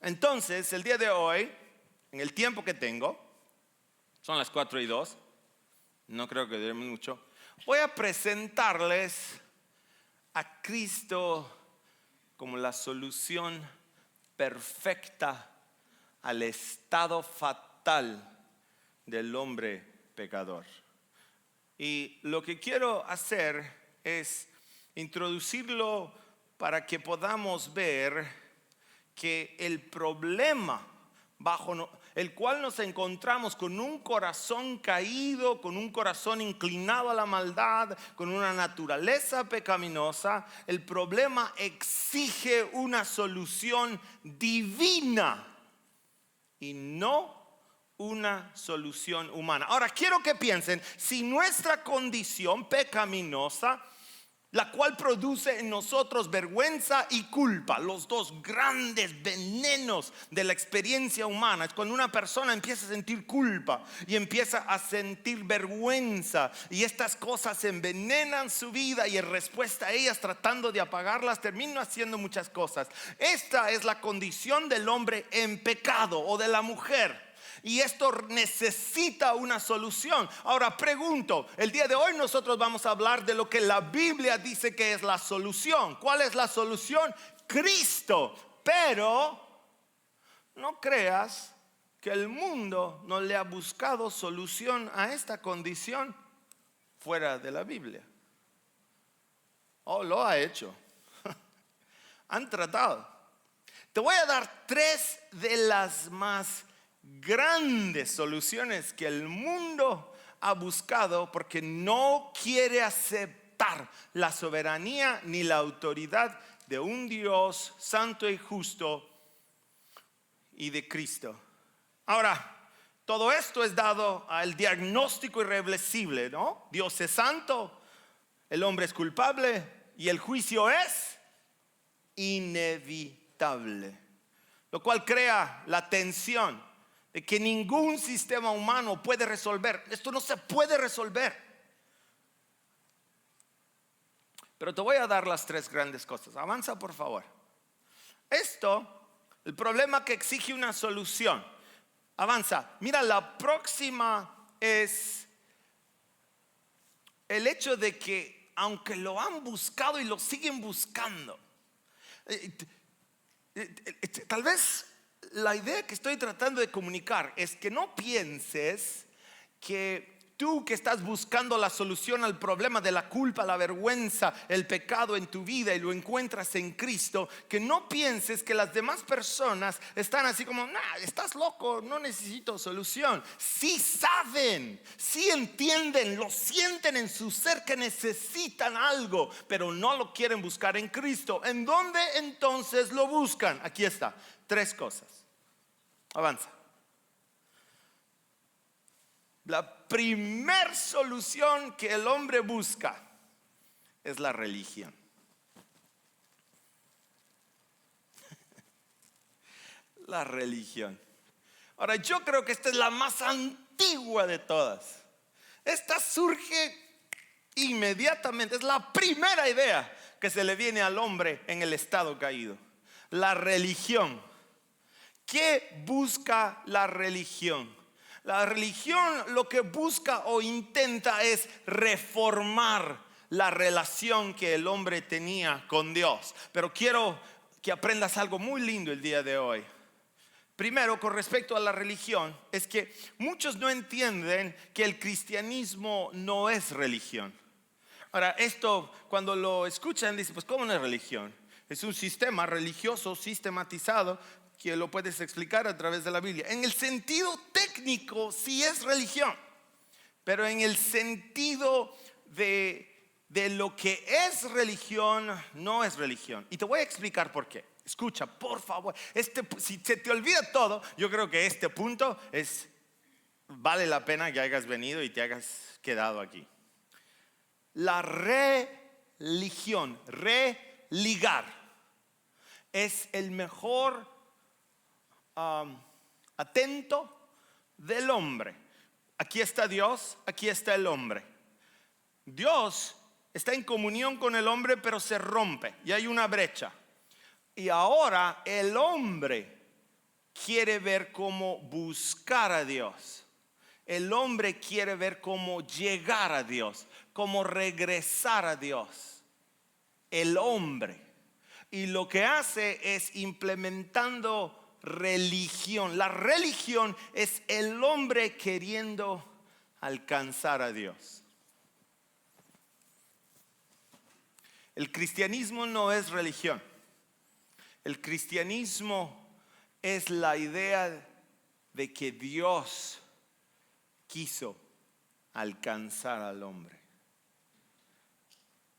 Entonces, el día de hoy, en el tiempo que tengo, son las 4:02, no creo que dure mucho, voy a presentarles a Cristo como la solución perfecta al estado fatal del hombre pecador. Y lo que quiero hacer es introducirlo para que podamos ver que el problema bajo el cual nos encontramos con un corazón caído, con un corazón inclinado a la maldad, con una naturaleza pecaminosa, el problema exige una solución divina y no una solución humana. Ahora quiero que piensen, si nuestra condición pecaminosa, la cual produce en nosotros vergüenza y culpa, los dos grandes venenos de la experiencia humana, es cuando una persona empieza a sentir culpa y empieza a sentir vergüenza, y estas cosas envenenan su vida, y en respuesta a ellas, tratando de apagarlas, termina haciendo muchas cosas. Esta es la condición del hombre en pecado, o de la mujer. Y esto necesita una solución. Ahora pregunto, el día de hoy nosotros vamos a hablar de lo que la Biblia dice que es la solución. ¿Cuál es la solución? Cristo. Pero no creas que el mundo no le ha buscado solución a esta condición fuera de la Biblia. Lo ha hecho. Han tratado. Te voy a dar 3 de las más grandes soluciones que el mundo ha buscado, porque no quiere aceptar la soberanía ni la autoridad de un Dios santo y justo y de Cristo. Ahora, todo esto es dado al diagnóstico irreversible, ¿no? Dios es santo, el hombre es culpable y el juicio es inevitable, lo cual crea la tensión de que ningún sistema humano puede resolver. Esto no se puede resolver. Pero te voy a dar las 3 grandes cosas. Avanza, por favor. El problema que exige una solución. Avanza. Mira, la próxima es el hecho de que aunque lo han buscado y lo siguen buscando, tal vez la idea que estoy tratando de comunicar es que no pienses que tú, que estás buscando la solución al problema de la culpa, la vergüenza, el pecado en tu vida, y lo encuentras en Cristo, que no pienses que las demás personas están así como, estás loco, no necesito solución. Sí saben, sí entienden, lo sienten en su ser que necesitan algo, pero no lo quieren buscar en Cristo. ¿En dónde entonces lo buscan? Aquí está, 3 cosas. Avanza. La primer solución que el hombre busca es la religión. La religión. Ahora, yo creo que esta es la más antigua de todas. Esta surge inmediatamente, es la primera idea que se le viene al hombre en el estado caído. La religión. ¿Qué busca la religión? La religión lo que busca o intenta es reformar la relación que el hombre tenía con Dios. Pero quiero que aprendas algo muy lindo el día de hoy. Primero, con respecto a la religión, es que muchos no entienden que el cristianismo no es religión. Ahora, esto cuando lo escuchan dicen, pues ¿cómo no es religión? Es un sistema religioso sistematizado que lo puedes explicar a través de la Biblia. En el sentido técnico sí es religión, pero en el sentido de lo que es religión, no es religión. Y te voy a explicar por qué. Escucha, por favor. Si se te olvida todo, yo creo que este punto vale la pena que hayas venido y te hayas quedado aquí. La religión, religar, es el mejor atento del hombre. Aquí está Dios, aquí está el hombre. Dios está en comunión con el hombre, pero se rompe y hay una brecha. Y ahora el hombre quiere ver cómo buscar a Dios. El hombre quiere ver cómo llegar a Dios, cómo regresar a Dios. El hombre. Y lo que hace es implementando religión. La religión es el hombre queriendo alcanzar a Dios. El cristianismo no es religión. El cristianismo es la idea de que Dios quiso alcanzar al hombre.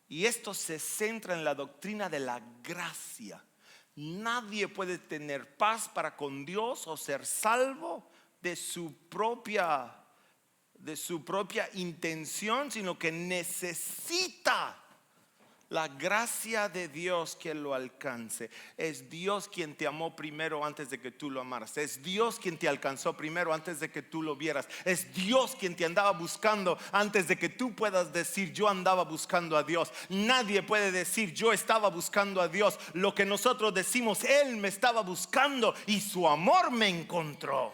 Y esto se centra en la doctrina de la gracia. Nadie puede tener paz para con Dios o ser salvo de su propia intención, sino que necesita la gracia de Dios que lo alcance. Es Dios quien te amó primero antes de que tú lo amaras. Es Dios quien te alcanzó primero antes de que tú lo vieras. Es Dios quien te andaba buscando antes de que tú puedas decir yo andaba buscando a Dios. Nadie puede decir yo estaba buscando a Dios. Lo que nosotros decimos, Él me estaba buscando y su amor me encontró.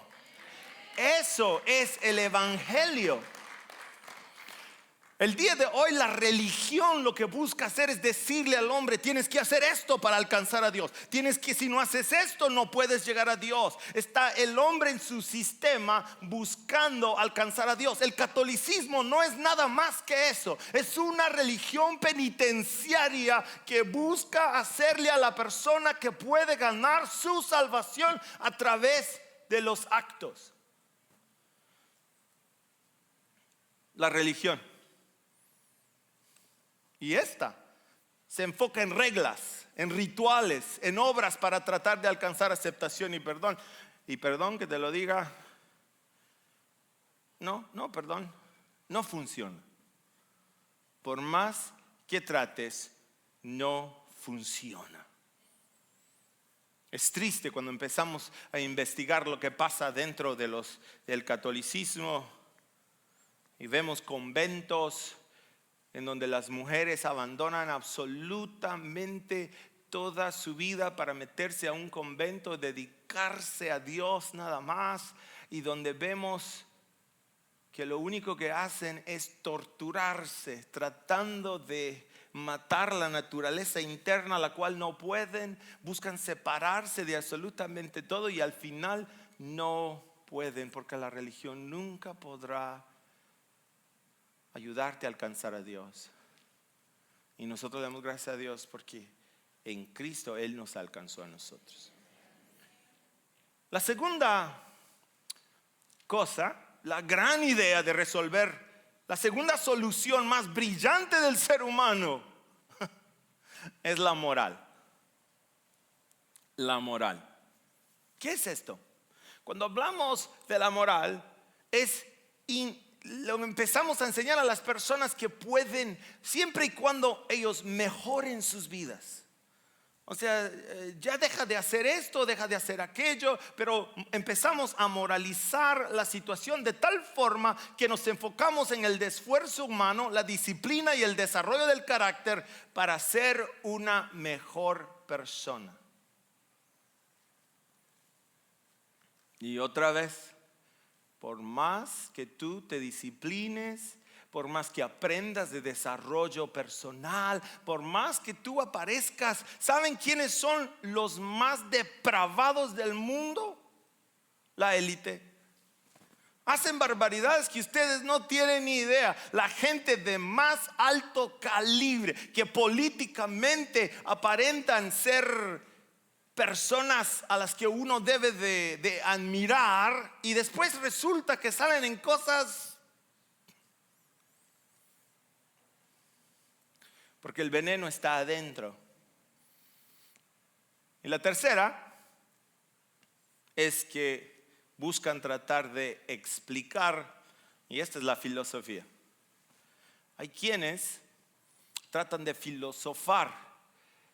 Eso es el evangelio. El día de hoy la religión lo que busca hacer es decirle al hombre: tienes que hacer esto para alcanzar a Dios. Si no haces esto no puedes llegar a Dios. Está el hombre en su sistema buscando alcanzar a Dios. El catolicismo no es nada más que eso. Es una religión penitenciaria que busca hacerle a la persona que puede ganar su salvación a través de los actos. La religión. Y esta se enfoca en reglas, en rituales, en obras para tratar de alcanzar aceptación y perdón. Y perdón que te lo diga, perdón, no funciona. Por más que trates, no funciona. Es triste cuando empezamos a investigar lo que pasa dentro del catolicismo y vemos conventos en donde las mujeres abandonan absolutamente toda su vida para meterse a un convento, dedicarse a Dios nada más, y donde vemos que lo único que hacen es torturarse, tratando de matar la naturaleza interna, la cual no pueden, buscan separarse de absolutamente todo y al final no pueden, porque la religión nunca podrá ayudarte a alcanzar a Dios. Y nosotros damos gracias a Dios porque en Cristo Él nos alcanzó a nosotros. La segunda cosa, la gran idea de resolver, la segunda solución más brillante del ser humano es la moral. La moral. ¿Qué es esto? Cuando hablamos de la moral lo empezamos a enseñar a las personas que pueden, siempre y cuando ellos mejoren sus vidas. O sea, ya deja de hacer esto, deja de hacer aquello, pero empezamos a moralizar la situación de tal forma que nos enfocamos en el esfuerzo humano, la disciplina y el desarrollo del carácter para ser una mejor persona. Y otra vez, por más que tú te disciplines, por más que aprendas de desarrollo personal, por más que tú aparezcas, ¿saben quiénes son los más depravados del mundo? La élite. Hacen barbaridades que ustedes no tienen ni idea. La gente de más alto calibre, que políticamente aparentan ser personas a las que uno debe de admirar, y después resulta que salen en cosas porque el veneno está adentro. Y la tercera es que buscan tratar de explicar, y esta es la filosofía. Hay quienes tratan de filosofar,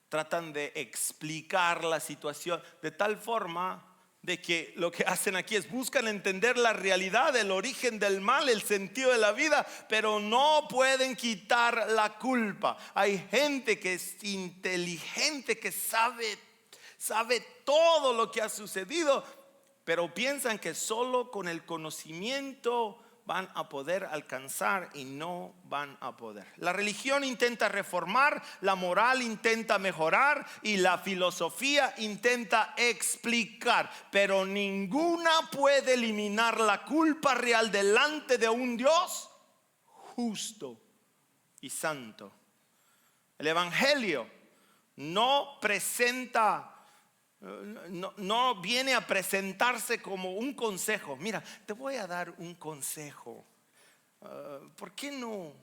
tratan de explicar la situación de tal forma de que lo que hacen aquí es buscan entender la realidad, el origen del mal, el sentido de la vida, pero no pueden quitar la culpa. Hay gente que es inteligente, que sabe todo lo que ha sucedido, pero piensan que solo con el conocimiento van a poder alcanzar y no van a poder. La religión intenta reformar, la moral intenta mejorar y la filosofía intenta explicar, pero ninguna puede eliminar la culpa real delante de un Dios justo y santo. El Evangelio no viene a presentarse como un consejo. Mira, te voy a dar un consejo. ¿Por qué no?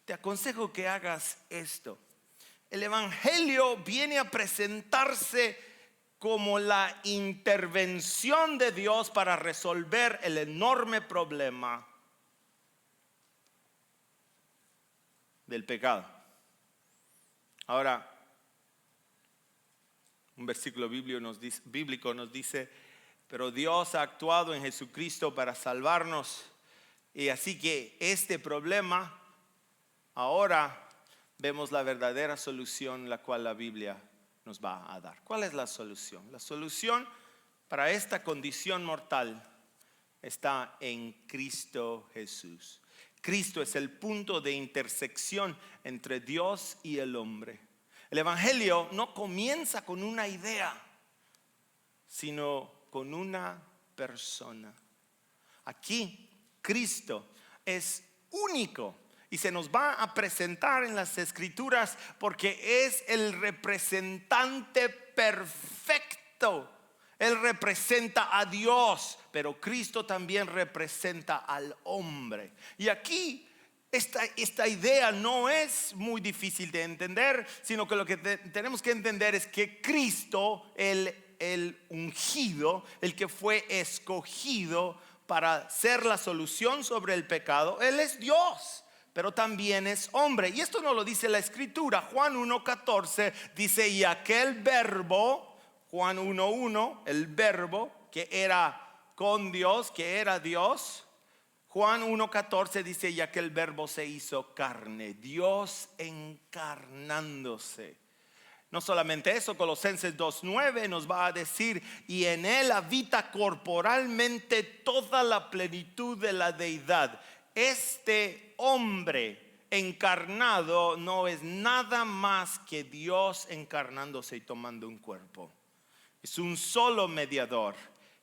Te aconsejo que hagas esto. El Evangelio viene a presentarse como la intervención de Dios para resolver el enorme problema del pecado. Ahora, un versículo bíblico nos dice, pero Dios ha actuado en Jesucristo para salvarnos. Y así que este problema, ahora vemos la verdadera solución, la cual la Biblia nos va a dar. ¿Cuál es la solución? La solución para esta condición mortal está en Cristo Jesús. Cristo es el punto de intersección entre Dios y el hombre. El Evangelio no comienza con una idea, sino con una persona. Aquí Cristo es único y se nos va a presentar en las Escrituras porque es el representante perfecto. Él representa a Dios, pero Cristo también representa al hombre. Y aquí esta idea no es muy difícil de entender, sino que lo que tenemos que entender es que Cristo, el ungido, el que fue escogido para ser la solución sobre el pecado, Él es Dios, pero también es hombre. Y esto no lo dice la Escritura. Juan 1:14 dice, y aquel verbo, Juan 1:1, el verbo que era con Dios, que era Dios. Juan 1:14 dice, ya que el verbo se hizo carne, Dios encarnándose. No solamente eso, Colosenses 2:9 nos va a decir, y en él habita corporalmente toda la plenitud de la deidad. Este hombre encarnado no es nada más que Dios encarnándose y tomando un cuerpo. Es un solo mediador,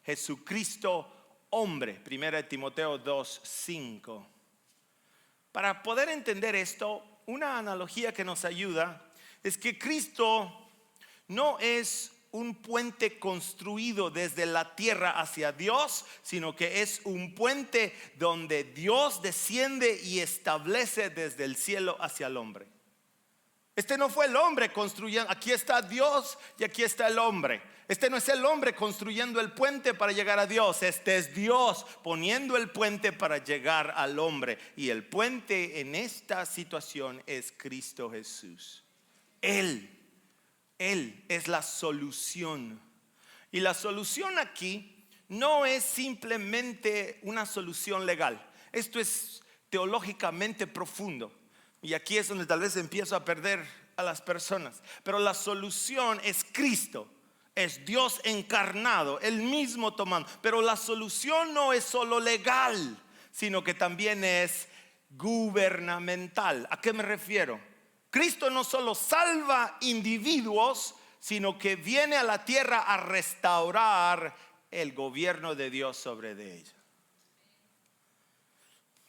Jesucristo hombre. 1 Timoteo 2:5. Para poder entender esto, una analogía que nos ayuda es que Cristo no es un puente construido desde la tierra hacia Dios, sino que es un puente donde Dios desciende y establece desde el cielo hacia el hombre. Este no fue el hombre construyendo, aquí está Dios y aquí está el hombre. Este no es el hombre construyendo el puente para llegar a Dios. Este es Dios poniendo el puente para llegar al hombre. Y el puente en esta situación es Cristo Jesús. Él es la solución. Y la solución aquí no es simplemente una solución legal. Esto es teológicamente profundo. Y aquí es donde tal vez empiezo a perder a las personas. Pero la solución es Cristo. Es Dios encarnado, Él mismo tomando. Pero la solución no es solo legal, sino que también es gubernamental. ¿A qué me refiero? Cristo no solo salva individuos, sino que viene a la tierra a restaurar el gobierno de Dios sobre de ella.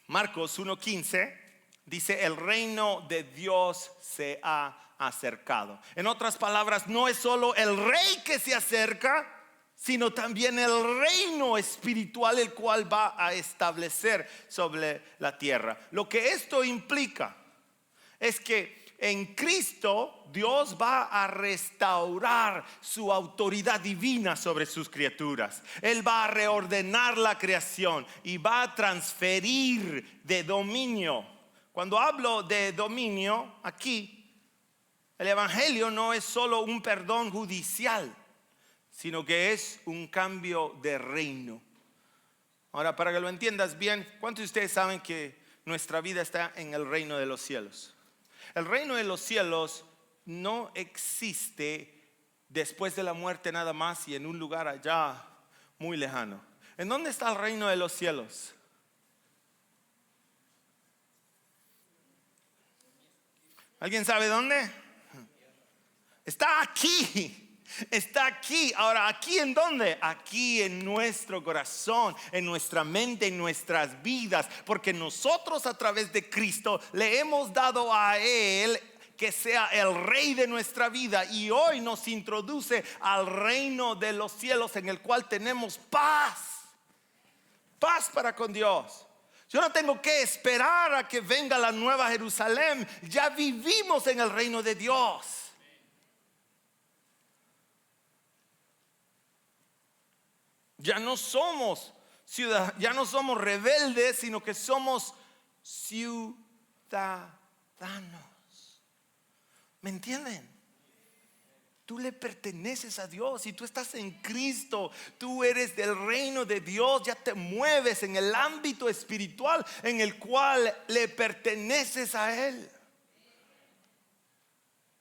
Marcos 1:15 dice, el reino de Dios se ha acercado. En otras palabras, no es solo el rey que se acerca, sino también el reino espiritual, el cual va a establecer sobre la tierra. Lo que esto implica es que en Cristo Dios va a restaurar su autoridad divina sobre sus criaturas. Él va a reordenar la creación y va a transferir de dominio. Cuando hablo de dominio aquí, el Evangelio no es solo un perdón judicial, sino que es un cambio de reino. Ahora, para que lo entiendas bien, ¿cuántos de ustedes saben que nuestra vida está en el reino de los cielos? El reino de los cielos no existe después de la muerte nada más y en un lugar allá muy lejano. ¿En dónde está el reino de los cielos? ¿Alguien sabe dónde? Está aquí. Está aquí. Ahora, ¿aquí en dónde? Aquí en nuestro corazón, en nuestra mente, en nuestras vidas. Porque nosotros a través de Cristo le hemos dado a Él que sea el rey de nuestra vida. Y hoy nos introduce al reino de los cielos, en el cual tenemos paz. Paz para con Dios. Yo no tengo que esperar a que venga la nueva Jerusalén. Ya vivimos en el reino de Dios. Ya no somos ya no somos rebeldes, sino que somos ciudadanos. ¿Me entienden? Tú le perteneces a Dios y tú estás en Cristo. Tú eres del reino de Dios. Ya te mueves en el ámbito espiritual en el cual le perteneces a Él.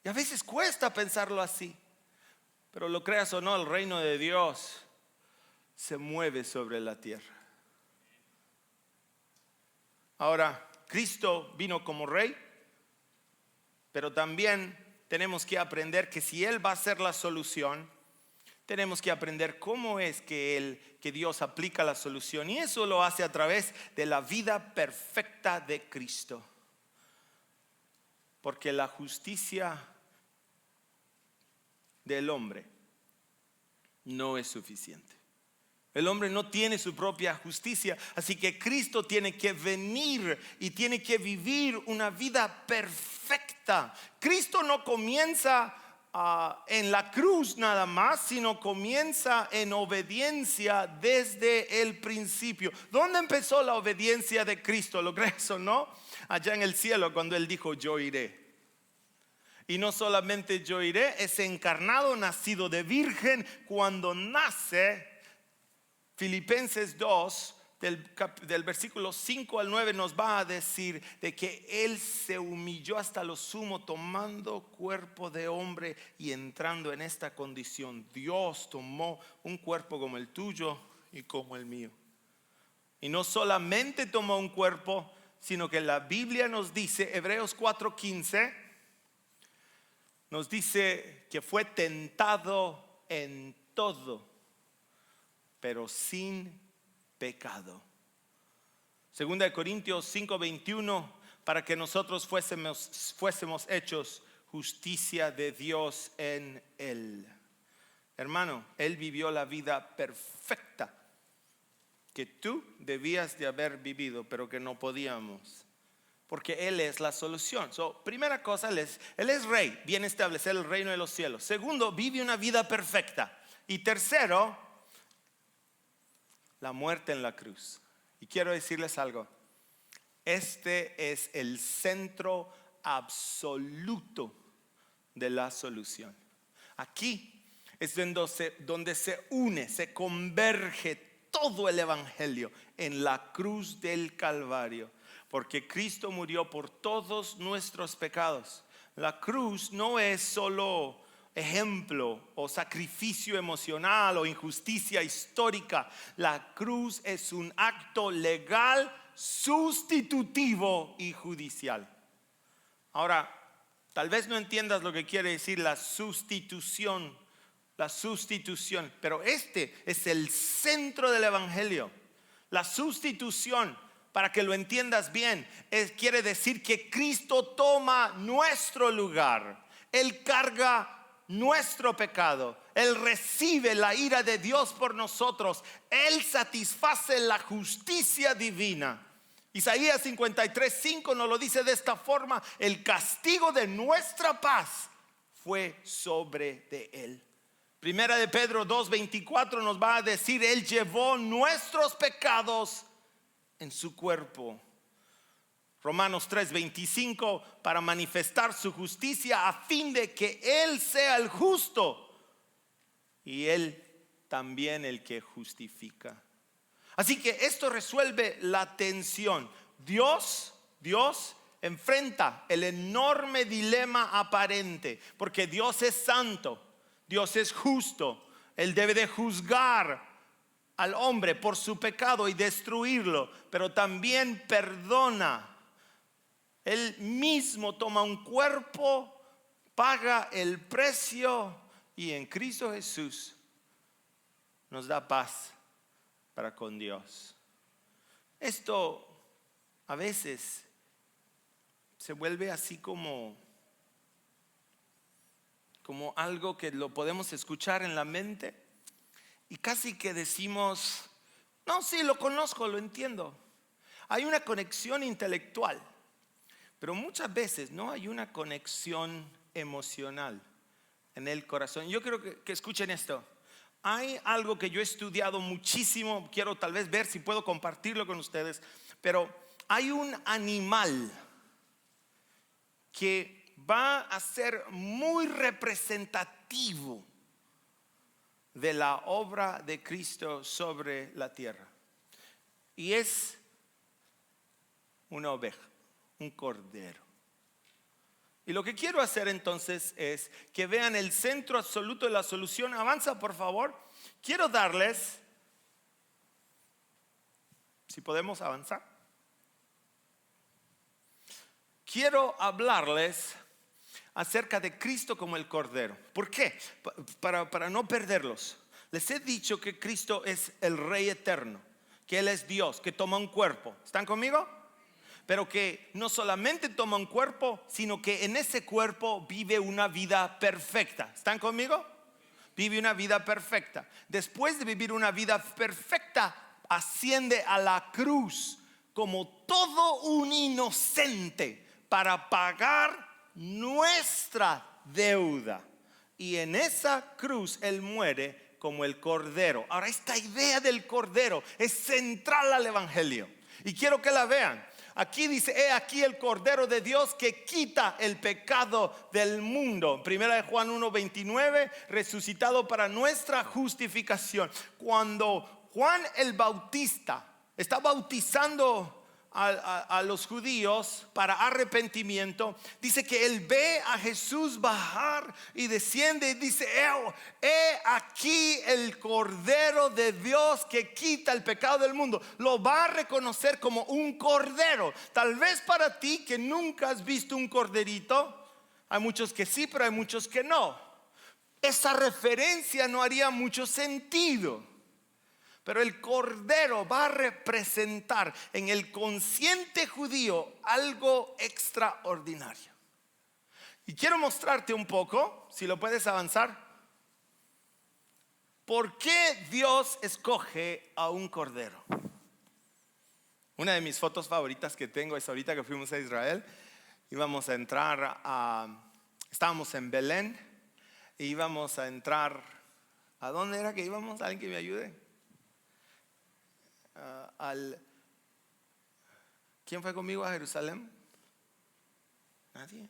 Y a veces cuesta pensarlo así, pero lo creas o no, el reino de Dios se mueve sobre la tierra. Ahora, Cristo vino como rey, pero también tenemos que aprender que si Él va a ser la solución, tenemos que aprender cómo es que Dios aplica la solución. Y eso lo hace a través de la vida perfecta de Cristo. Porque la justicia del hombre no es suficiente. El hombre no tiene su propia justicia, así que Cristo tiene que venir y tiene que vivir una vida perfecta. Cristo no comienza en la cruz nada más, sino comienza en obediencia desde el principio. ¿Dónde empezó la obediencia de Cristo? ¿Lo crees o no? Allá en el cielo, cuando Él dijo: yo iré. Y no solamente yo iré, es encarnado, nacido de virgen. Cuando nace, Filipenses 2, del versículo 5 al 9 nos va a decir de que Él se humilló hasta lo sumo, tomando cuerpo de hombre y entrando en esta condición. Dios tomó un cuerpo como el tuyo y como el mío. Y no solamente tomó un cuerpo, sino que la Biblia nos dice, Hebreos 4:15, nos dice que fue tentado en todo, pero sin pecado. Segunda de Corintios 5:21, para que nosotros fuésemos hechos justicia de Dios en Él. Hermano, Él vivió la vida perfecta que tú debías de haber vivido, pero que no podíamos, porque Él es la solución. Primera cosa, Él es rey, viene a establecer el reino de los cielos. Segundo, vive una vida perfecta. Y tercero, la muerte en la cruz. Y quiero decirles algo. Este es el centro absoluto de la solución. Aquí es donde se une, se converge todo el evangelio en la cruz del Calvario. Porque Cristo murió por todos nuestros pecados. La cruz no es solo ejemplo o sacrificio emocional o injusticia histórica. La cruz es un acto legal, sustitutivo y judicial. Ahora, tal vez no entiendas lo que quiere decir la sustitución, pero este es el centro del evangelio. La sustitución, para que lo entiendas bien, quiere decir que Cristo toma nuestro lugar. Él carga nuestro pecado. Él recibe la ira de Dios por nosotros. Él satisface la justicia divina. Isaías 53:5 nos lo dice de esta forma: el castigo de nuestra paz fue sobre de Él. Primera de Pedro 2:24 nos va a decir: Él llevó nuestros pecados en su cuerpo. Romanos 3:25, para manifestar su justicia a fin de que Él sea el justo y Él también el que justifica. Así que esto resuelve la tensión. Dios enfrenta el enorme dilema aparente, porque Dios es santo, Dios es justo. Él debe de juzgar al hombre por su pecado y destruirlo, pero también perdona. Él mismo toma un cuerpo, paga el precio y en Cristo Jesús nos da paz para con Dios. Esto a veces se vuelve así como algo que lo podemos escuchar en la mente y casi que decimos, no, sí, lo conozco, lo entiendo. Hay una conexión intelectual, pero muchas veces no hay una conexión emocional en el corazón. Yo quiero que escuchen esto. Hay algo que yo he estudiado muchísimo, quiero tal vez ver si puedo compartirlo con ustedes, pero hay un animal que va a ser muy representativo de la obra de Cristo sobre la tierra. Y es una oveja, un cordero. Y lo que quiero hacer entonces es que vean el centro absoluto de la solución. Avanza, por favor. Quiero darles, si podemos avanzar. Quiero hablarles acerca de Cristo como el Cordero. ¿Por qué? Para no perderlos. Les he dicho que Cristo es el Rey eterno, que Él es Dios, que toma un cuerpo. ¿Están conmigo? Pero que no solamente toma un cuerpo, sino que en ese cuerpo vive una vida perfecta. ¿Están conmigo? Vive una vida perfecta. Después de vivir una vida perfecta, asciende a la cruz como todo un inocente para pagar nuestra deuda. Y en esa cruz Él muere como el Cordero. Ahora, esta idea del Cordero es central al Evangelio. Y quiero que la vean. Aquí dice, he aquí el Cordero de Dios que quita el pecado del mundo. Primera de Juan 1:29, resucitado para nuestra justificación. Cuando Juan el Bautista está bautizando a los judíos para arrepentimiento, dice que él ve a Jesús bajar y desciende y dice, he aquí el Cordero de Dios que quita el pecado del mundo. Lo va a reconocer como un cordero. Tal vez para ti que nunca has visto un corderito, hay muchos que sí, pero hay muchos que no. Esa referencia no haría mucho sentido. Pero el Cordero va a representar en el consciente judío algo extraordinario. Y quiero mostrarte un poco, si lo puedes avanzar, por qué Dios escoge a un cordero. Una de mis fotos favoritas que tengo es ahorita que fuimos a Israel. Íbamos a entrar estábamos en Belén e íbamos a entrar, ¿a dónde era que íbamos? ¿Alguien que me ayude? ¿Quién fue conmigo a Jerusalén? Nadie.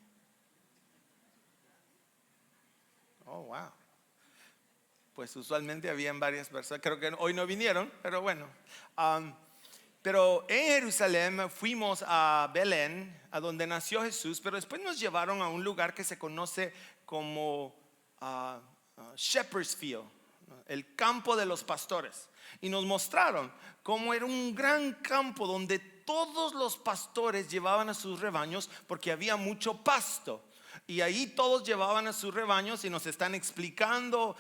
Oh, wow. Pues usualmente habían varias personas. Creo que hoy no vinieron, pero bueno. Pero en Jerusalén fuimos a Belén, a donde nació Jesús, pero después nos llevaron a un lugar que se conoce como Shepherd's Field, el campo de los pastores. Y nos mostraron cómo era un gran campo donde todos los pastores llevaban a sus rebaños porque había mucho pasto. Y ahí todos llevaban a sus rebaños y nos están explicando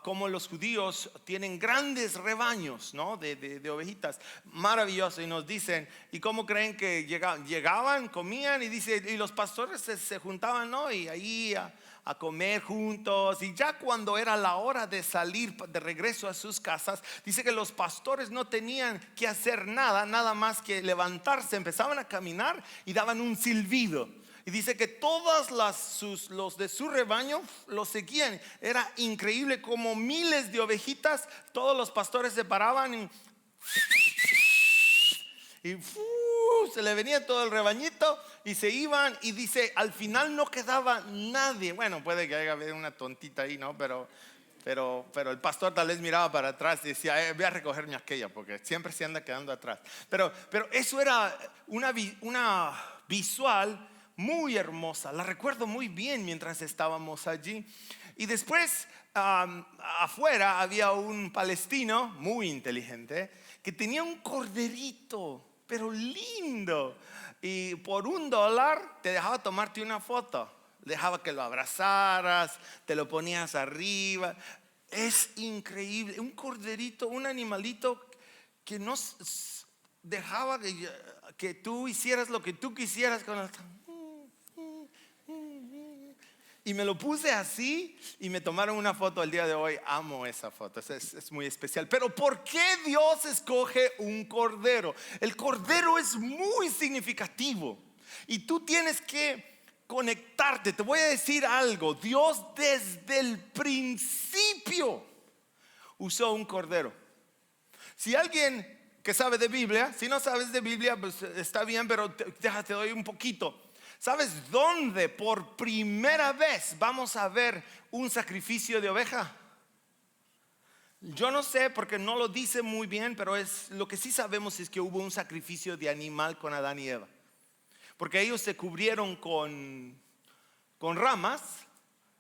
cómo los judíos tienen grandes rebaños, ¿no? de ovejitas. Maravilloso. Y nos dicen, ¿y cómo creen que llegaban, comían? Y dice, y los pastores se juntaban, ¿no? Y ahí a comer juntos. Y ya cuando era la hora de salir de regreso a sus casas, dice que los pastores no tenían que hacer nada más que levantarse. Empezaban a caminar y daban un silbido. Y dice que todos los de su rebaño los seguían. Era increíble como miles de ovejitas. Todos los pastores se paraban y se le venía todo el rebañito y se iban. Y dice, al final no quedaba nadie. Bueno, puede que haya habido una tontita ahí, ¿no? Pero el pastor tal vez miraba para atrás y decía, voy a recogerme aquella, porque siempre se anda quedando atrás. Pero eso era una visual muy hermosa. La recuerdo muy bien mientras estábamos allí. Y después afuera había un palestino muy inteligente que tenía un corderito, pero lindo. Y por $1 te dejaba tomarte una foto. Dejaba que lo abrazaras, te lo ponías arriba. Es increíble. Un corderito, un animalito que no dejaba que tú hicieras lo que tú quisieras con el... Y me lo puse así y me tomaron una foto el día de hoy. Amo esa foto, es muy especial. Pero ¿por qué Dios escoge un cordero? El cordero es muy significativo y tú tienes que conectarte. Te voy a decir algo. Dios desde el principio usó un cordero. Si alguien que sabe de Biblia, si no sabes de Biblia, pues está bien, pero te doy un poquito. ¿Sabes dónde por primera vez vamos a ver un sacrificio de oveja? Yo no sé porque no lo dice muy bien, pero lo que sí sabemos es que hubo un sacrificio de animal con Adán y Eva. Porque ellos se cubrieron con ramas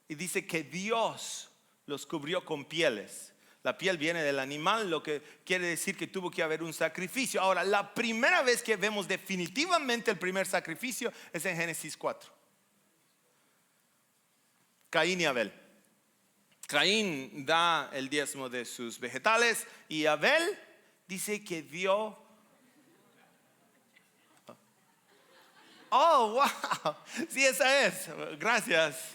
y dice que Dios los cubrió con pieles. La piel viene del animal, lo que quiere decir que tuvo que haber un sacrificio. Ahora, la primera vez que vemos definitivamente el primer sacrificio es en Génesis 4. Caín y Abel. Caín da el diezmo de sus vegetales y Abel dice que dio... Oh, wow. Sí, esa es. Gracias.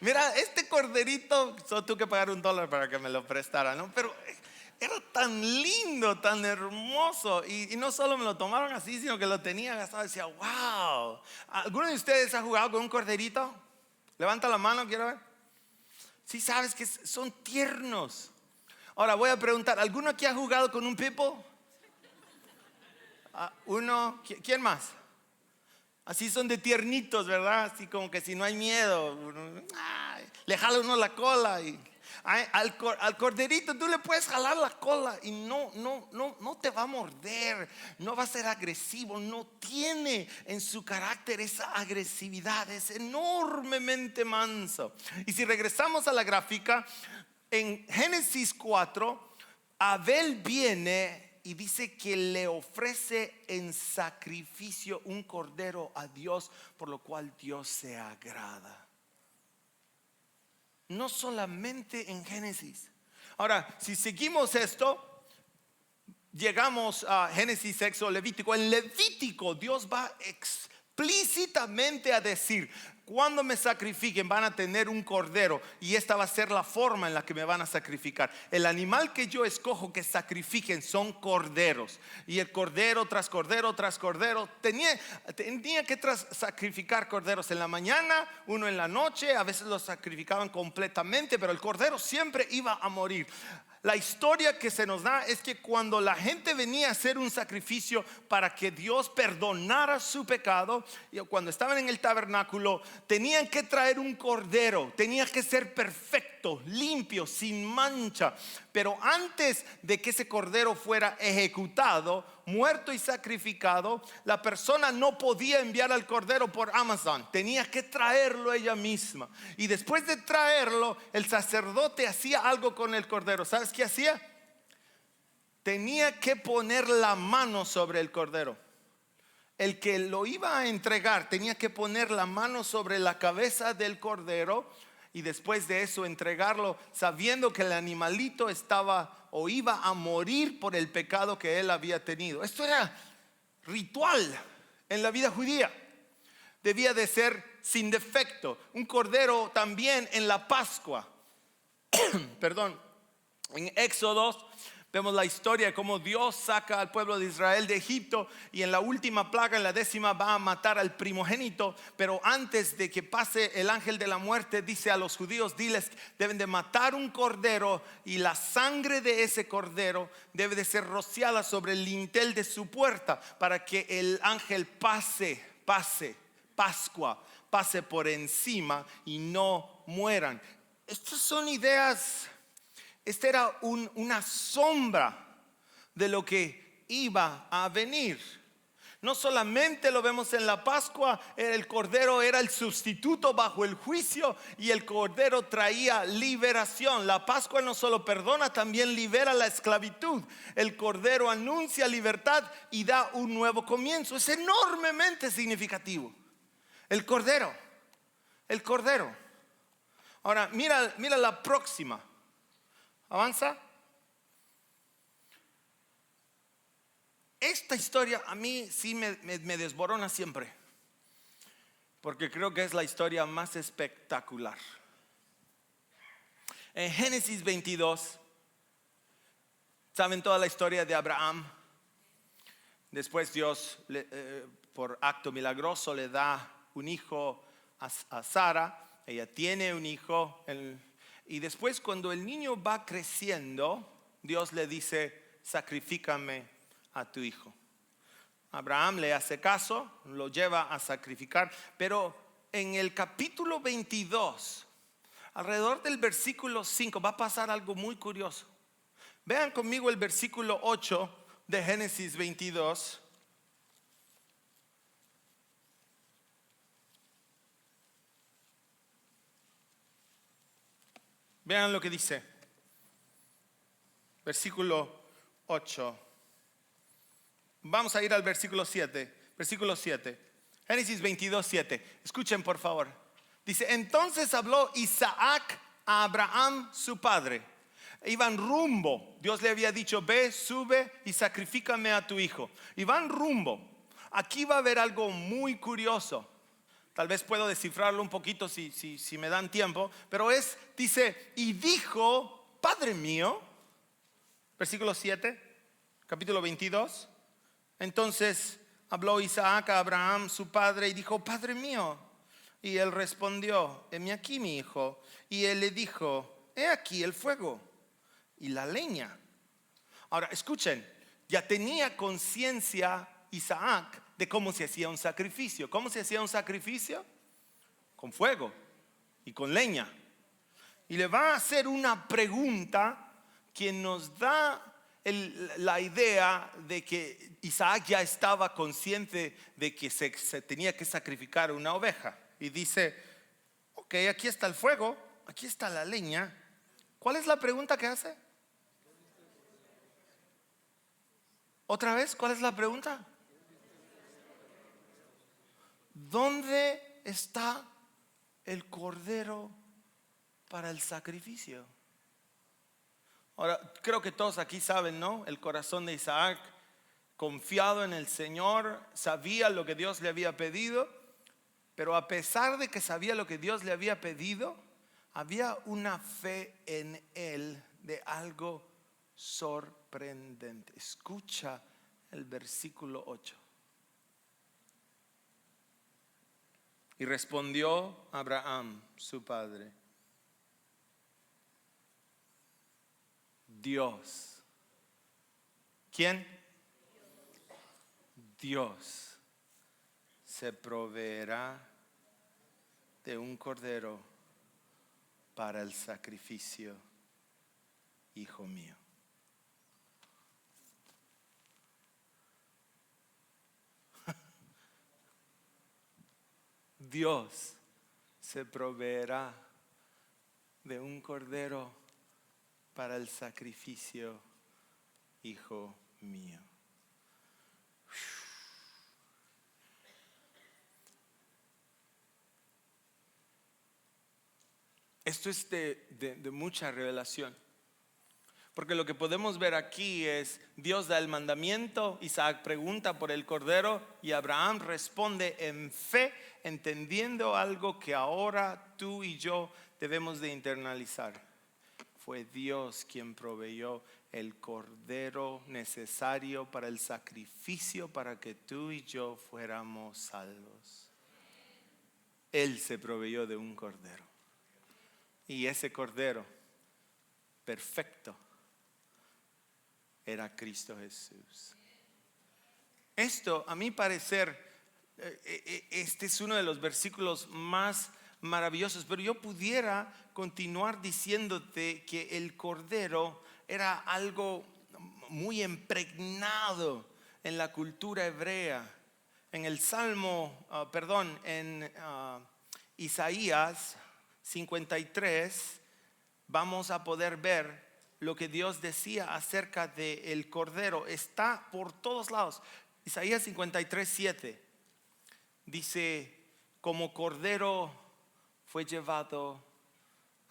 Mira, este corderito, solo tuve que pagar $1 para que me lo prestara, ¿no? Pero era tan lindo, tan hermoso. Y no solo me lo tomaron así, sino que lo tenía gastado. Decía, wow. ¿Alguno de ustedes ha jugado con un corderito? Levanta la mano, quiero ver. Sí, sabes que son tiernos. Ahora voy a preguntar, ¿alguno aquí ha jugado con un pitbull? Uno, ¿quién más? Así son de tiernitos, ¿verdad? Así como que si no hay miedo, le jala uno la cola y al corderito tú le puedes jalar la cola y no te va a morder, no va a ser agresivo, no tiene en su carácter esa agresividad, es enormemente manso. Y si regresamos a la gráfica, en Génesis 4, Abel viene y dice que le ofrece en sacrificio un cordero a Dios, por lo cual Dios se agrada. No solamente en Génesis. Ahora, si seguimos esto, llegamos a Génesis, Éxodo, Levítico. En Levítico Dios va explícitamente a decir: cuando me sacrifiquen van a tener un cordero y esta va a ser la forma en la que me van a sacrificar. El animal que yo escojo que sacrifiquen son corderos. Y el cordero tras cordero tras cordero tenía que sacrificar corderos en la mañana, uno en la noche. A veces los sacrificaban completamente, pero el cordero siempre iba a morir. La historia que se nos da es que cuando la gente venía a hacer un sacrificio para que Dios perdonara su pecado, y cuando estaban en el tabernáculo, tenían que traer un cordero, tenía que ser perfecto, limpio, sin mancha. Pero antes de que ese cordero fuera ejecutado, muerto y sacrificado, la persona no podía enviar al cordero por Amazon, tenía que traerlo ella misma. Y después de traerlo, el sacerdote hacía algo con el cordero. ¿Sabes qué hacía? Tenía que poner la mano sobre el cordero. El que lo iba a entregar tenía que poner la mano sobre la cabeza del cordero y después de eso entregarlo, sabiendo que el animalito estaba o iba a morir por el pecado que él había tenido. Esto era ritual en la vida judía. Debía de ser sin defecto. Un cordero también en la Pascua. Perdón. En Éxodo vemos la historia de cómo Dios saca al pueblo de Israel de Egipto y en la última plaga, en la 10ª, va a matar al primogénito. Pero antes de que pase el ángel de la muerte, dice a los judíos: diles, deben de matar un cordero y la sangre de ese cordero debe de ser rociada sobre el lintel de su puerta para que el ángel pase Pascua, pase por encima y no mueran. Estas son ideas. Esta era una sombra de lo que iba a venir. No solamente lo vemos en la Pascua, el Cordero era el sustituto bajo el juicio y el Cordero traía liberación. La Pascua no solo perdona, también libera la esclavitud. El Cordero anuncia libertad y da un nuevo comienzo. Es enormemente significativo. El Cordero. Ahora, mira la próxima. Avanza. Esta historia a mí sí me desborona siempre, porque creo que es la historia más espectacular. En Génesis 22, saben toda la historia de Abraham. Después Dios, por acto milagroso, le da un hijo a Sara. Ella tiene un hijo. Y después, cuando el niño va creciendo, Dios le dice: sacrifícame a tu hijo. Abraham le hace caso, lo lleva a sacrificar, pero en el capítulo 22, alrededor del versículo 5, va a pasar algo muy curioso. Vean conmigo el versículo 8 de Génesis 22. Vean lo que dice. Versículo 8. Vamos a ir al versículo 7. Versículo 7. Génesis 22, 7. Escuchen por favor. Dice: entonces habló Isaac a Abraham su padre. Iban rumbo. Dios le había dicho: ve, sube y sacrifícame a tu hijo. Y van rumbo. Aquí va a haber algo muy curioso. Tal vez puedo descifrarlo un poquito si me dan tiempo. Pero dice: y dijo, Padre mío. Versículo 7, capítulo 22. Entonces habló Isaac a Abraham su padre y dijo: Padre mío. Y él respondió: heme aquí, mi hijo. Y él le dijo: he aquí el fuego y la leña. Ahora escuchen, ya tenía conciencia Isaac de cómo se hacía un sacrificio. ¿Cómo se hacía un sacrificio? Con fuego y con leña. Y le va a hacer una pregunta que nos da la idea de que Isaac ya estaba consciente de que se tenía que sacrificar una oveja. Y dice: ok, aquí está el fuego, aquí está la leña. ¿Cuál es la pregunta que hace? ¿Otra vez? ¿Cuál es la pregunta? ¿Dónde está el cordero para el sacrificio? Ahora, creo que todos aquí saben, ¿no? El corazón de Isaac, confiado en el Señor, sabía lo que Dios le había pedido, pero a pesar de que sabía lo que Dios le había pedido, había una fe en él de algo sorprendente. Escucha el versículo 8. Y respondió Abraham, su padre: Dios. ¿Quién? Dios se proveerá de un cordero para el sacrificio, hijo mío. Dios se proveerá de un cordero para el sacrificio, hijo mío. Esto es de mucha revelación. Porque lo que podemos ver aquí es: Dios da el mandamiento, Isaac pregunta por el cordero y Abraham responde en fe, entendiendo algo que ahora tú y yo debemos de internalizar. Fue Dios quien proveyó el cordero necesario para el sacrificio para que tú y yo fuéramos salvos. Él se proveyó de un cordero. Y ese cordero perfecto era Cristo Jesús. Esto, a mi parecer, este es uno de los versículos más maravillosos, pero yo pudiera continuar diciéndote que el cordero era algo muy impregnado en la cultura hebrea. En el Salmo, en Isaías 53, vamos a poder ver lo que Dios decía acerca del Cordero. Está por todos lados. Isaías 53:7 dice: como Cordero fue llevado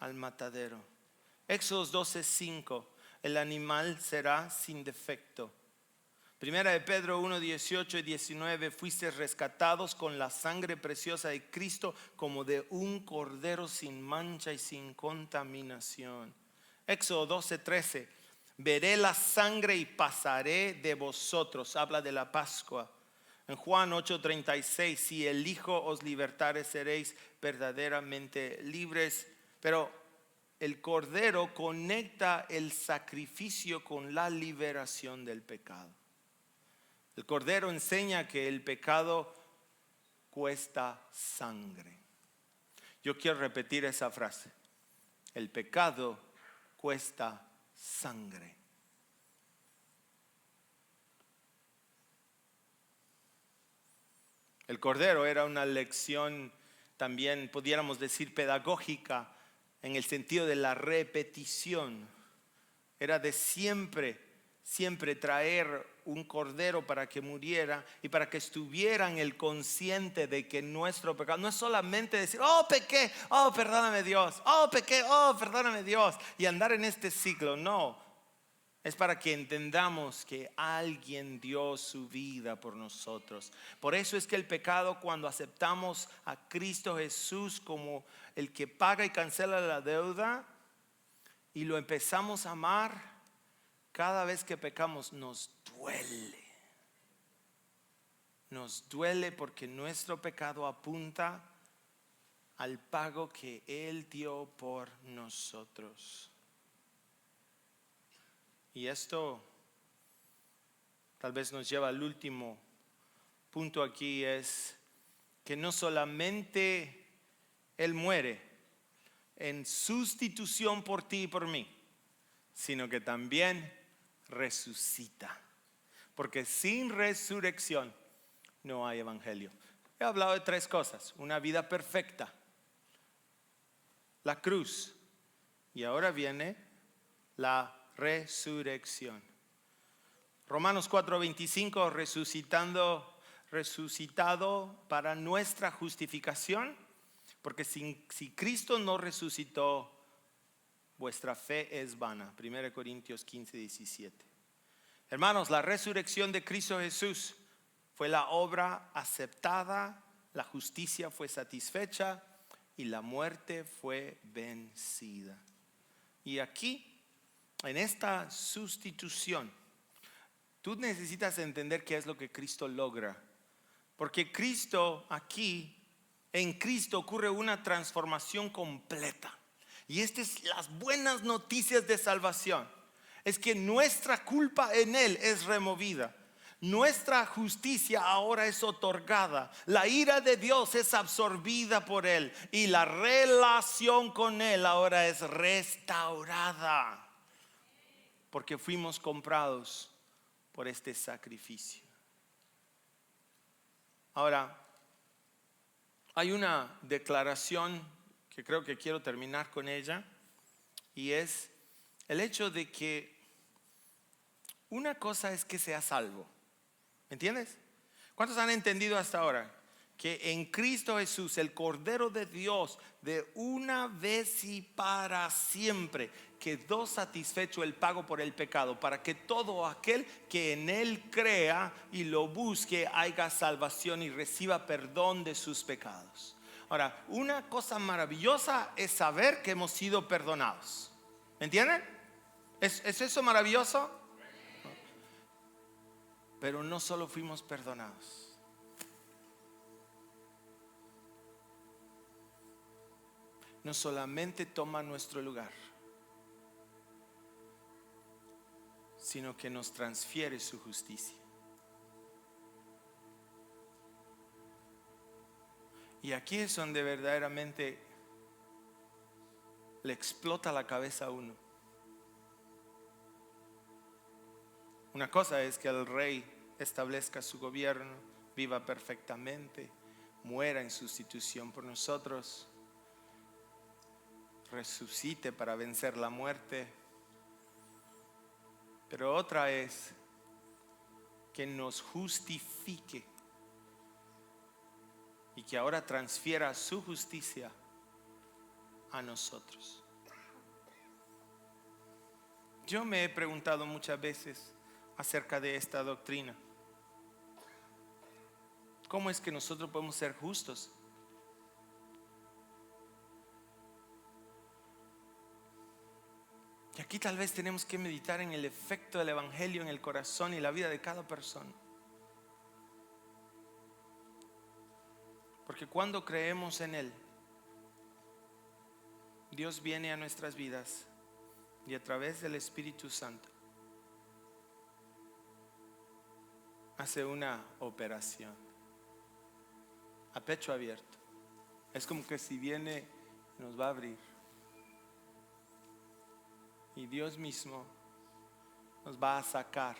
al matadero. Éxodo 12:5, el animal será sin defecto. Primera de Pedro 1:18 y 19, fuiste rescatados con la sangre preciosa de Cristo, como de un cordero sin mancha y sin contaminación. Éxodo 12:13, veré la sangre y pasaré de vosotros. Habla de la Pascua. En Juan 8:36, si el Hijo os libertare, seréis verdaderamente libres. Pero el Cordero conecta el sacrificio con la liberación del pecado. El Cordero enseña que el pecado cuesta sangre. Yo quiero repetir esa frase. El pecado cuesta sangre. El Cordero era una lección también, pudiéramos decir, pedagógica, en el sentido de la repetición. Era de siempre traer un cordero para que muriera y para que estuvieran el consciente de que nuestro pecado no es solamente decir: oh, pequé, oh, perdóname Dios, oh, pequé, oh, perdóname Dios, y andar en este ciclo. No, es para que entendamos que alguien dio su vida por nosotros. Por eso es que el pecado, cuando aceptamos a Cristo Jesús como el que paga y cancela la deuda y lo empezamos a amar, cada vez que pecamos nos duele. Nos duele porque nuestro pecado apunta al pago que Él dio por nosotros. Y esto tal vez nos lleva al último punto aquí, es que no solamente Él muere en sustitución por ti y por mí, sino que también resucita. Porque sin resurrección no hay evangelio. He hablado de 3 cosas: una vida perfecta, la cruz, y ahora viene la resurrección. Romanos 4:25, resucitado para nuestra justificación, porque si Cristo no resucitó, vuestra fe es vana. 1 Corintios 15:17. Hermanos, la resurrección de Cristo Jesús fue la obra aceptada, la justicia fue satisfecha y la muerte fue vencida. Y aquí, en esta sustitución, tú necesitas entender qué es lo que Cristo logra. Porque Cristo aquí, en Cristo ocurre una transformación completa. Y estas es las buenas noticias de salvación. Es que nuestra culpa en Él es removida. Nuestra justicia ahora es otorgada. La ira de Dios es absorbida por Él. Y la relación con Él ahora es restaurada. Porque fuimos comprados por este sacrificio. Ahora, hay una declaración que creo que quiero terminar con ella, y es el hecho de que una cosa es que sea salvo. ¿Me entiendes? ¿Cuántos han entendido hasta ahora que en Cristo Jesús, el Cordero de Dios, de una vez y para siempre quedó satisfecho el pago por el pecado, para que todo aquel que en Él crea y lo busque haya salvación y reciba perdón de sus pecados? Ahora, una cosa maravillosa es saber que hemos sido perdonados. ¿Me entienden? ¿Es eso maravilloso? Pero no solo fuimos perdonados. No solamente toma nuestro lugar, sino que nos transfiere su justicia. Y aquí es donde verdaderamente le explota la cabeza a uno. Una cosa es que el rey establezca su gobierno, viva perfectamente, muera en sustitución por nosotros, resucite para vencer la muerte. Pero otra es que nos justifique y que ahora transfiera su justicia a nosotros. Yo me he preguntado muchas veces acerca de esta doctrina. ¿Cómo es que nosotros podemos ser justos? Y aquí tal vez tenemos que meditar en el efecto del evangelio en el corazón y la vida de cada persona. Porque cuando creemos en Él, Dios viene a nuestras vidas y a través del Espíritu Santo hace una operación a pecho abierto. Es como que si viene, nos va a abrir. Y Dios mismo nos va a sacar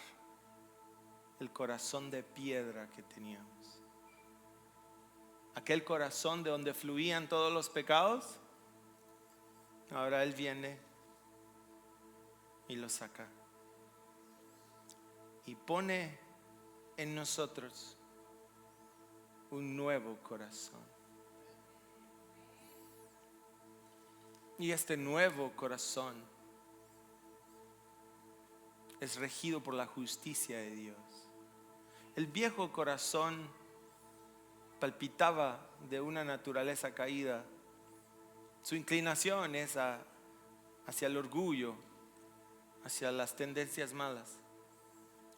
el corazón de piedra que teníamos. Aquel corazón de donde fluían todos los pecados, ahora Él viene y lo saca. Y pone en nosotros un nuevo corazón. Y este nuevo corazón es regido por la justicia de Dios. El viejo corazón palpitaba de una naturaleza caída. Su inclinación es hacia el orgullo, hacia las tendencias malas.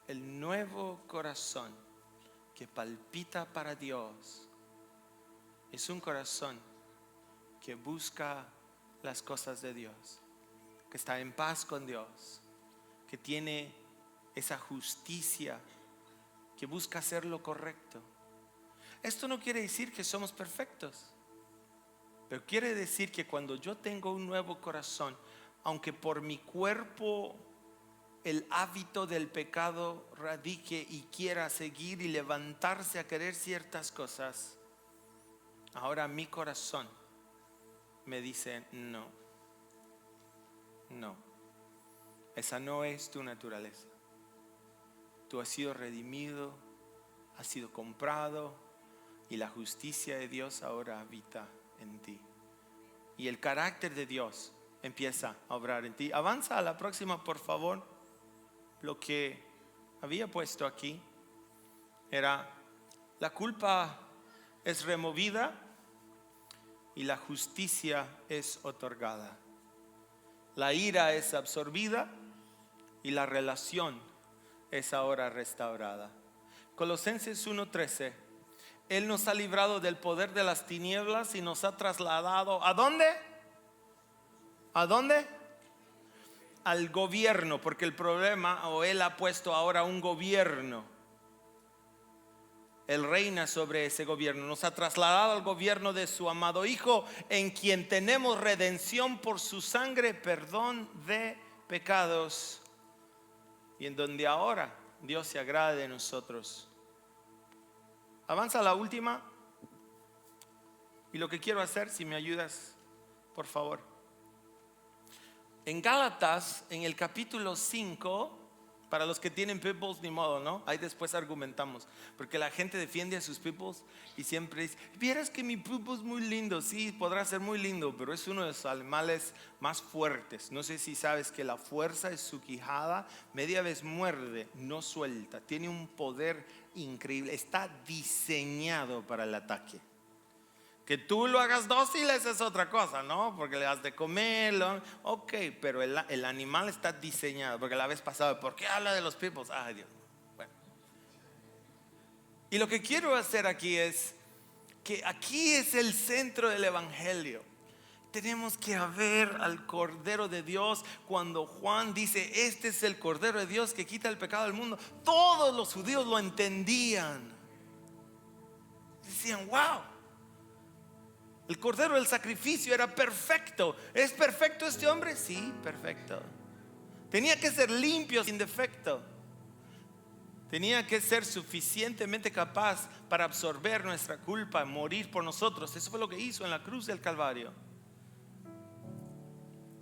El nuevo corazón que palpita para Dios es un corazón que busca las cosas de Dios, que está en paz con Dios, que tiene esa justicia, que busca hacer lo correcto. Esto no quiere decir que somos perfectos, pero quiere decir que cuando yo tengo un nuevo corazón, aunque por mi cuerpo el hábito del pecado radique y quiera seguir y levantarse a querer ciertas cosas, ahora mi corazón me dice no, esa no es tu naturaleza. Tú has sido redimido, has sido comprado y la justicia de Dios ahora habita en ti. Y el carácter de Dios empieza a obrar en ti. Avanza a la próxima, por favor. Lo que había puesto aquí era: la culpa es removida y la justicia es otorgada. La ira es absorbida y la relación es ahora restaurada. Colosenses 1:13. Él nos ha librado del poder de las tinieblas y nos ha trasladado ¿a dónde? ¿A dónde? Al gobierno, porque el problema, o Él ha puesto ahora un gobierno. Él reina sobre ese gobierno. Nos ha trasladado al gobierno de su amado Hijo, en quien tenemos redención por su sangre, perdón de pecados, y en donde ahora Dios se agrada de nosotros. Avanza a la última. Y lo que quiero hacer, si me ayudas, por favor. En Gálatas, en el capítulo 5, para los que tienen peoples, ni modo, ¿no? Ahí después argumentamos, porque la gente defiende a sus peoples y siempre dice: vieras que mi people es muy lindo. Sí, podrá ser muy lindo, pero es uno de los animales más fuertes. No sé si sabes que la fuerza de su quijada, media vez muerde, no suelta. Tiene un poder increíble, está diseñado para el ataque. Que tú lo hagas dócil, esa es otra cosa, ¿no? Porque le das de comer, ok, pero el animal está diseñado. Porque la vez pasada, ¿por qué habla de los peoples? Ay, Dios. Bueno. Y lo que quiero hacer aquí es que aquí es el centro del evangelio. Tenemos que ver al Cordero de Dios. Cuando Juan dice: este es el Cordero de Dios que quita el pecado del mundo, todos los judíos lo entendían. Decían: wow, el cordero del sacrificio era perfecto. ¿Es perfecto este hombre? Sí, perfecto. Tenía que ser limpio, sin defecto. Tenía que ser suficientemente capaz para absorber nuestra culpa, morir por nosotros. Eso fue lo que hizo en la cruz del Calvario.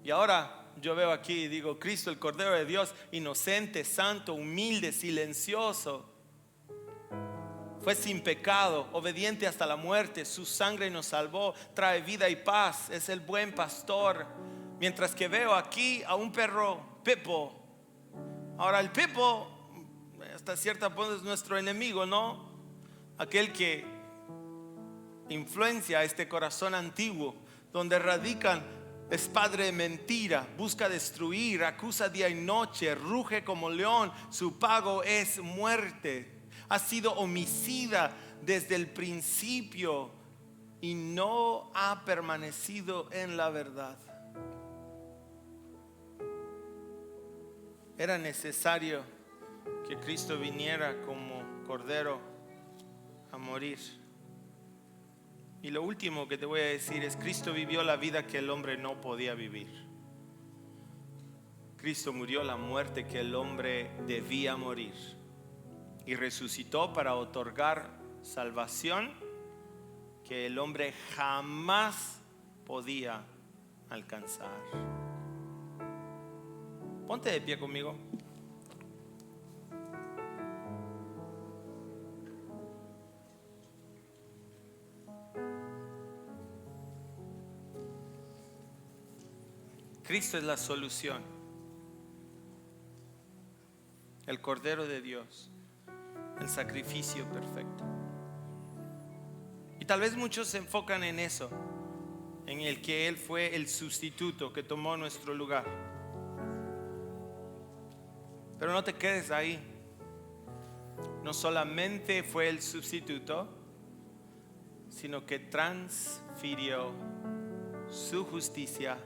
Y ahora yo veo aquí y digo, Cristo, el Cordero de Dios, inocente, santo, humilde, silencioso. Fue sin pecado, obediente hasta la muerte. Su sangre nos salvó, trae vida y paz. Es el buen pastor. Mientras que veo aquí a un perro Pepo. Ahora el Pepo hasta cierta punto es nuestro enemigo, ¿no? Aquel que influencia este corazón antiguo, donde radican, es padre de mentira, busca destruir, acusa día y noche, ruge como león, su pago es muerte. Ha sido homicida desde el principio y no ha permanecido en la verdad. Era necesario que Cristo viniera como Cordero a morir. Y lo último que te voy a decir es: Cristo vivió la vida que el hombre no podía vivir. Cristo murió la muerte que el hombre debía morir. Y resucitó para otorgar salvación que el hombre jamás podía alcanzar. Ponte de pie conmigo. Cristo es la solución, el Cordero de Dios, el sacrificio perfecto. Y tal vez muchos se enfocan en eso, en el que Él fue el sustituto que tomó nuestro lugar. Pero no te quedes ahí. No solamente fue el sustituto, sino que transfirió su justicia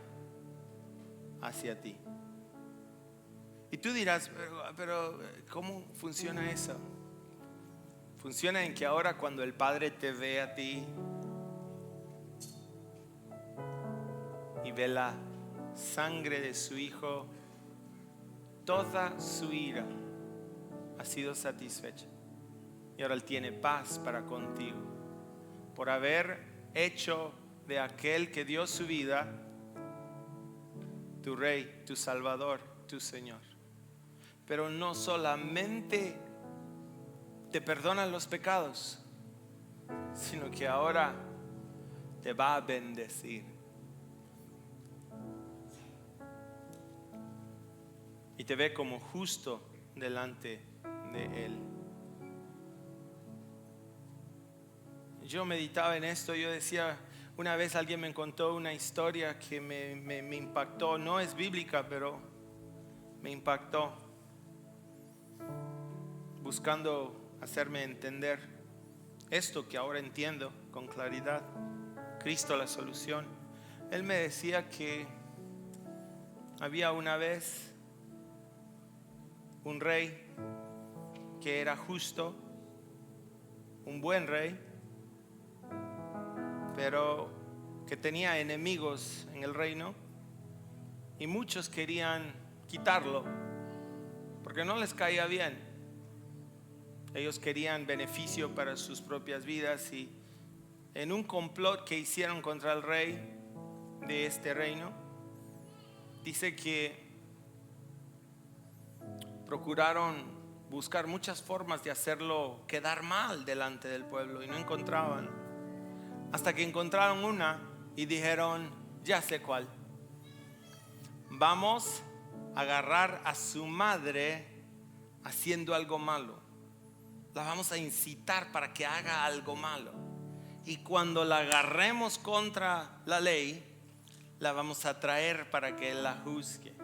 hacia ti. Y tú dirás, pero ¿cómo funciona eso? Funciona en que ahora cuando el Padre te ve a ti y ve la sangre de su Hijo, toda su ira ha sido satisfecha. Y ahora Él tiene paz para contigo por haber hecho de aquel que dio su vida tu Rey, tu Salvador, tu Señor. Pero no solamente te perdonan los pecados, sino que ahora te va a bendecir. Y te ve como justo delante de Él. Yo meditaba en esto, yo decía, una vez alguien me contó una historia que me impactó. No es bíblica, pero me impactó, buscando hacerme entender esto que ahora entiendo con claridad. Cristo la solución. Él me decía que había una vez un rey que era justo, un buen rey, pero que tenía enemigos en el reino y muchos querían quitarlo porque no les caía bien. Ellos querían beneficio para sus propias vidas y en un complot que hicieron contra el rey de este reino, dice que procuraron buscar muchas formas de hacerlo quedar mal delante del pueblo y no encontraban, hasta que encontraron una y dijeron, ya sé cuál. Vamos a agarrar a su madre haciendo algo malo. La vamos a incitar para que haga algo malo. Y cuando la agarremos contra la ley, la vamos a traer para que él la juzgue.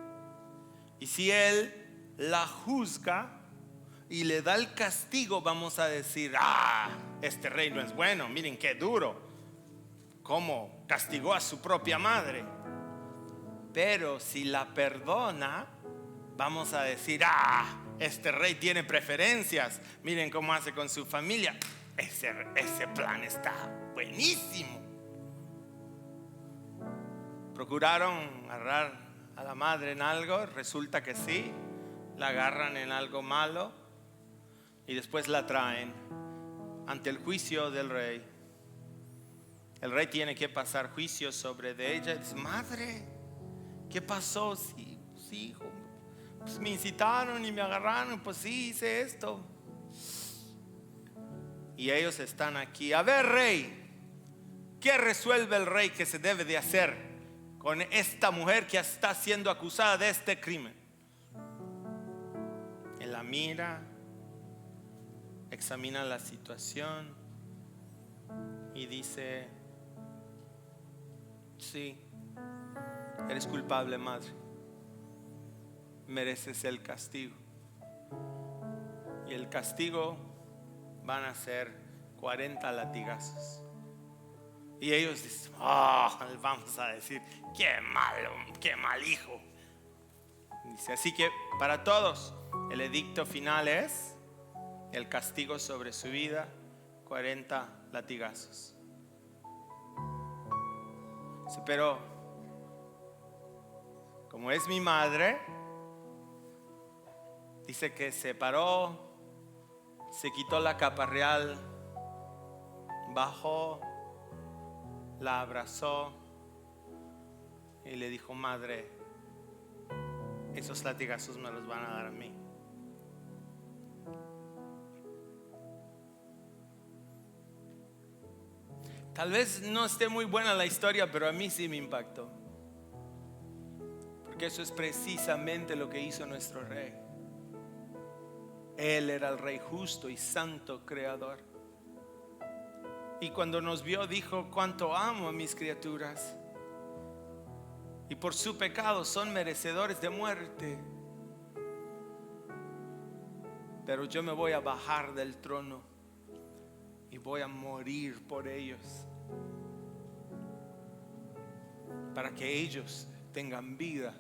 Y si él la juzga y le da el castigo, vamos a decir, este rey no es bueno, miren qué duro, cómo castigó a su propia madre. Pero si la perdona, vamos a decir, este rey tiene preferencias, miren cómo hace con su familia. Ese plan está buenísimo. Procuraron agarrar a la madre en algo, resulta que sí, la agarran en algo malo. Y después la traen ante el juicio del rey. El rey tiene que pasar juicio sobre de ella. Dice, madre, ¿qué pasó? Sí, pues, hijo, pues me incitaron y me agarraron, pues sí, hice esto. Y ellos están aquí. A ver, rey, ¿qué resuelve el rey que se debe de hacer con esta mujer que está siendo acusada de este crimen? Él la mira, examina la situación y dice, sí, eres culpable, madre, mereces el castigo. Y el castigo van a ser 40 latigazos. Y ellos dicen, vamos a decir, qué mal hijo. Dice, así que para todos el edicto final es el castigo sobre su vida, 40 latigazos. Dice, pero como es mi madre, dice que se paró, se quitó la capa real, bajó, la abrazó y le dijo, madre, esos latigazos me los van a dar a mí. Tal vez no esté muy buena la historia, pero a mí sí me impactó. Porque eso es precisamente lo que hizo nuestro rey. Él era el rey justo y santo creador. Y cuando nos vio dijo, cuánto amo a mis criaturas. Y por su pecado son merecedores de muerte. Pero yo me voy a bajar del trono y voy a morir por ellos, para que ellos tengan vida